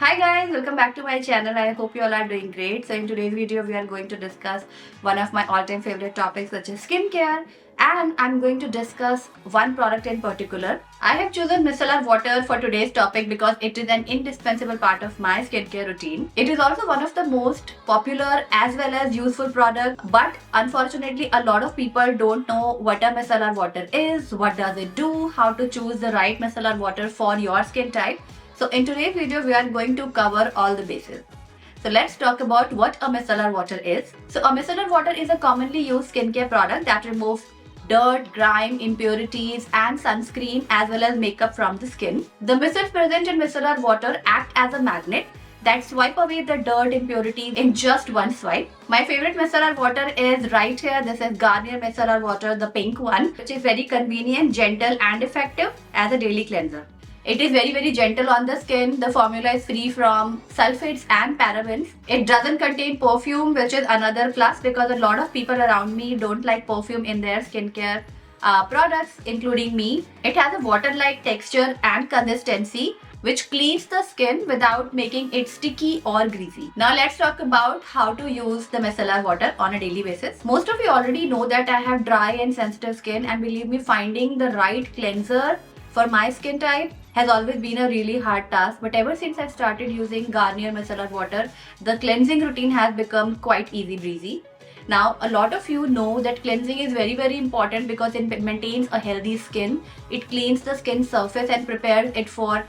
Hi guys, welcome back to my channel. I hope you all are doing great. So in today's video we are going to discuss one of my all-time favorite topics, which is skincare, and I'm going to discuss one product in particular. I have chosen micellar water for today's topic because it is an indispensable part of my skincare routine. It is also one of the most popular as well as useful product, but unfortunately a lot of people don't know what a micellar water is, what does it do, how to choose the right micellar water for your skin type. So in today's video, we are going to cover all the bases. So let's talk about what a micellar water is. So a micellar water is a commonly used skincare product that removes dirt, grime, impurities and sunscreen as well as makeup from the skin. The micelles present in micellar water act as a magnet that swipe away the dirt impurities in just one swipe. My favorite micellar water is right here. This is Garnier Micellar Water, the pink one, which is very convenient, gentle and effective as a daily cleanser. It is very gentle on the skin. The formula is free from sulphates and parabens. It doesn't contain perfume, which is another plus because a lot of people around me don't like perfume in their skincare products, including me. It has a water-like texture and consistency, which cleans the skin without making it sticky or greasy. Now let's talk about how to use the micellar water on a daily basis. Most of you already know that I have dry and sensitive skin, and believe me, finding the right cleanser for my skin type has always been a really hard task, but ever since I started using Garnier Micellar Water, the cleansing routine has become quite easy breezy. Now, a lot of you know that cleansing is very important because it maintains a healthy skin. It cleans the skin surface and prepares it for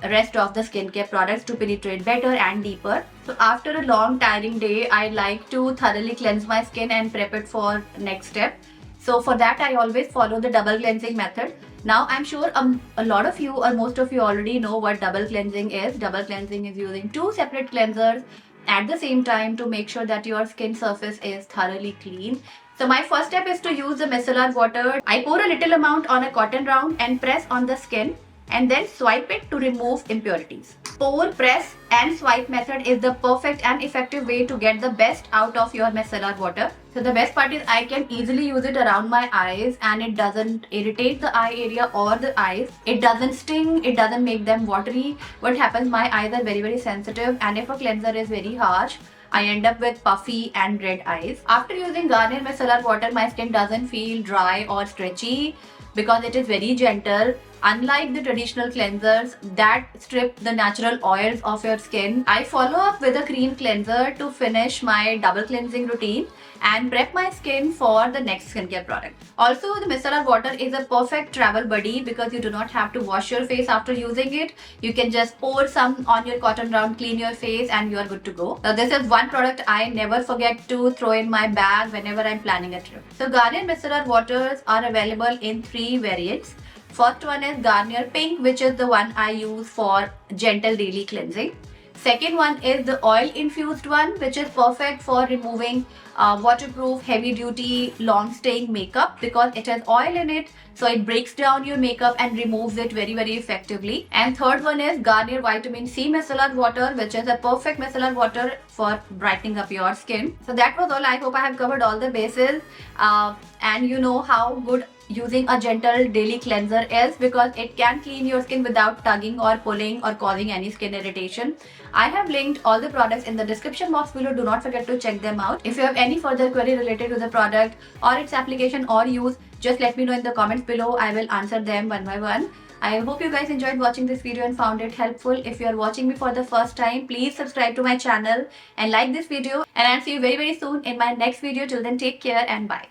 rest of the skincare products to penetrate better and deeper. So after a long tiring day, I like to thoroughly cleanse my skin and prep it for next step. So for that, I always follow the double cleansing method. Now I'm sure a lot of you or most of you already know what double cleansing is. Double cleansing is using two separate cleansers at the same time to make sure that your skin surface is thoroughly clean. So my first step is to use the micellar water. I pour a little amount on a cotton round and press on the skin and then swipe it to remove impurities. Pour, press and swipe method is the perfect and effective way to get the best out of your micellar water. So the best part is I can easily use it around my eyes and it doesn't irritate the eye area or the eyes. It doesn't sting, it doesn't make them watery. What happens, my eyes are very sensitive, and if a cleanser is very harsh, I end up with puffy and red eyes. After using Garnier Micellar Water, my skin doesn't feel dry or stretchy because it is very gentle. Unlike the traditional cleansers that strip the natural oils of your skin, I follow up with a cream cleanser to finish my double cleansing routine and prep my skin for the next skincare product. Also, the micellar water is a perfect travel buddy because you do not have to wash your face after using it. You can just pour some on your cotton round, clean your face, and you are good to go. Now, this is one product I never forget to throw in my bag whenever I'm planning a trip. So Garnier micellar waters are available in 3 variants. First one is Garnier Pink, which is the one I use for gentle daily cleansing. Second one is the oil infused one, which is perfect for removing waterproof, heavy duty, long staying makeup because it has oil in it, so it breaks down your makeup and removes it very effectively. And third one is Garnier Vitamin C Micellar Water, which is a perfect micellar water for brightening up your skin. So that was all. I hope I have covered all the bases and you know how good using a gentle daily cleanser is because it can clean your skin without tugging or pulling or causing any skin irritation. I have linked all the products in the description box below. Do not forget to check them out. If you have any further query related to the product or its application or use, just let me know in the comments below. I will answer them one by one. I hope you guys enjoyed watching this video and found it helpful. If you are watching me for the first time, please subscribe to my channel and like this video, and I'll see you very soon in my next video. Till then, take care and bye.